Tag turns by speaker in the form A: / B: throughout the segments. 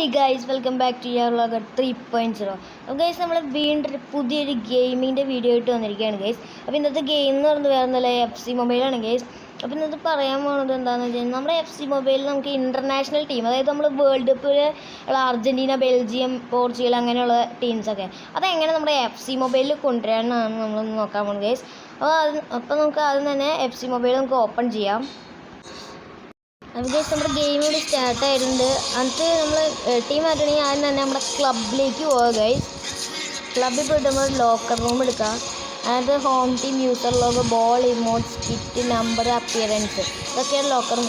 A: Hey guys, welcome back to your vlog 3.0. അപ്പോൾ guys നമ്മൾ വീണ്ടും പുതിയൊരു ഗെയിമിൻ്റെ വീഡിയോ ആയിട്ട് വന്നിരിക്കുകയാണ് ഗൈസ്. അപ്പോൾ ഇന്നത്തെ ഗെയിം എന്ന് പറയുന്നത് വേറെ ഒന്നുമല്ല, FC മൊബൈലാണ് ഗൈസ്. അപ്പോൾ ഇന്നത്തെ പറയാൻ പോകുന്നത് എന്താണെന്ന് വെച്ച് കഴിഞ്ഞാൽ നമ്മുടെ FC മൊബൈലിൽ നമുക്ക് ഇൻ്റർനാഷണൽ ടീം, അതായത് നമ്മൾ വേൾഡ് കപ്പിൽ ഉള്ള അർജൻറ്റീന, ബെൽജിയം, പോർച്ചുഗൽ അങ്ങനെയുള്ള ടീംസൊക്കെ അതെങ്ങനെ നമ്മുടെ FC മൊബൈലിൽ കൊണ്ടുവരാമെന്നാണ് നമ്മൾ നോക്കാൻ പോകുന്നത് ഗൈസ്. അപ്പോൾ നമുക്ക് ആദ്യം തന്നെ FC മൊബൈൽ നമുക്ക് ഓപ്പൺ ചെയ്യാം. നമുക്ക് നമ്മുടെ ഗെയിം ഇവിടെ സ്റ്റാർട്ട് ആയിട്ടുണ്ട്. എന്നിട്ട് നമ്മൾ ടീം മാറ്റണമെങ്കിൽ ആദ്യം തന്നെ നമ്മുടെ ക്ലബിലേക്ക് പോവുക ഗൈസ്. ക്ലബ്ബിൽ പോയിട്ട് നമ്മൾ ലോക്കർ റൂം എടുക്കുക. അതായത് home team, user logo, ball, emotes, kit, number, appearance, ഇതൊക്കെയാണ് ലോക്കർ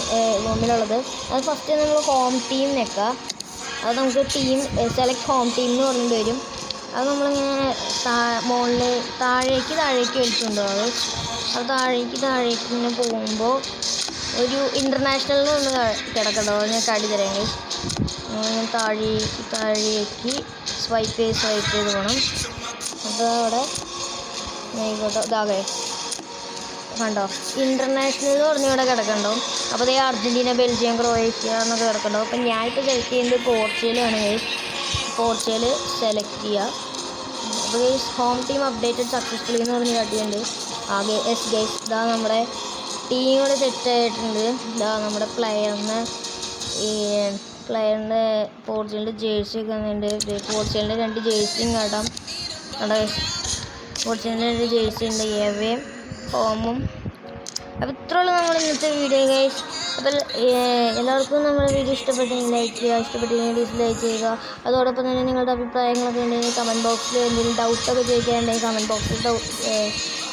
A: റൂമിലുള്ളത്. അത് ഫസ്റ്റ് നമ്മൾ ഹോം ടീം നിൽക്കുക. അത് നമുക്ക് ടീം സെലക്ട് ഹോം ടീം എന്ന് പറഞ്ഞിട്ട് വരും. അത് നമ്മളിങ്ങനെ മുകളിൽ താഴേക്ക് വലിച്ചുകൊണ്ടുപോകും. അത് താഴേക്ക് ഇങ്ങനെ പോകുമ്പോൾ ഒരു ഇൻ്റർനാഷണലിൽ ഒന്ന് കിടക്കണ്ടോ, ഞാൻ കാട്ടി തരാം ഗൈസ്. താഴേക്ക് സ്വൈപ്പ് ചെയ്ത് പോകണം. അപ്പോൾ അവിടെ ഇതാകെ കണ്ടോ, ഇൻ്റർനാഷണൽ എന്ന് പറഞ്ഞ് ഇവിടെ കിടക്കണ്ടോ. അപ്പോൾ അതേ അർജൻറ്റീന, ബെൽജിയം, ക്രൊയേഷ്യ എന്നൊക്കെ കിടക്കണ്ടോ. അപ്പോൾ ഞാനിപ്പോൾ സെലക്ട് ചെയ്യുന്നത് പോർച്ചുഗലാണ് ഗൈസ്. പോർച്ചുഗൽ സെലക്ട് ചെയ്യുക. അപ്പോൾ guys home team updated successfully എന്ന് പറഞ്ഞ് കാട്ടിയിട്ടുണ്ട്. ആകെ ഗൈസ് ഇതാ നമ്മുടെ ടീം ഇവിടെ സെറ്റായിട്ടുണ്ട്. ഇതാ നമ്മുടെ പ്ലെയറിൻ്റെ പോർച്ചുഗലിൻ്റെ ജേഴ്സി ഒക്കെ വന്നിട്ടുണ്ട്. പോർച്ചുഗലിൻ്റെ 2 ജേഴ്സിയും കാട്ടാം. അവിടെ പോർച്ചുഗലിൻ്റെ 2 ജേഴ്സി ഉണ്ട്, എവയും ഹോമും. അപ്പോൾ ഇത്രയുള്ളൂ നമ്മൾ ഇന്നത്തെ വീഡിയോ ഗൈസ്. അപ്പോൾ എല്ലാവർക്കും നമ്മുടെ വീഡിയോ ഇഷ്ടപ്പെട്ടെങ്കിൽ ലൈക്ക് ചെയ്യുക, ഇഷ്ടപ്പെട്ടെങ്കിൽ ഡിസ്ലൈക്ക് ചെയ്യുക. അതോടൊപ്പം തന്നെ നിങ്ങളുടെ അഭിപ്രായങ്ങളൊക്കെ ഉണ്ടെങ്കിൽ കമൻറ്റ് ബോക്സിൽ എന്തെങ്കിലും ഡൗട്ടൊക്കെ ചോദിക്കാനുണ്ടെങ്കിൽ കമൻറ്റ് ബോക്സിൽ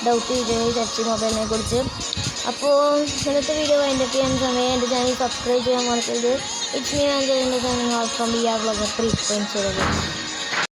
A: ഡൗട്ട് ചെയ്ത് FC മൊബൈലിനെ കുറിച്ച്. അപ്പോൾ ഇന്നത്തെ വീഡിയോ വൈൻഡപ്പ് ചെയ്യാൻ സമയം. എൻ്റെ ചാനൽ സബ്സ്ക്രൈബ് ചെയ്യാൻ മറക്കരുത്. ഇറ്റ്സ് മീ ആൻഡ് എൻ്റെ ചാനൽ ഫ്രം VR vlogger 3.0.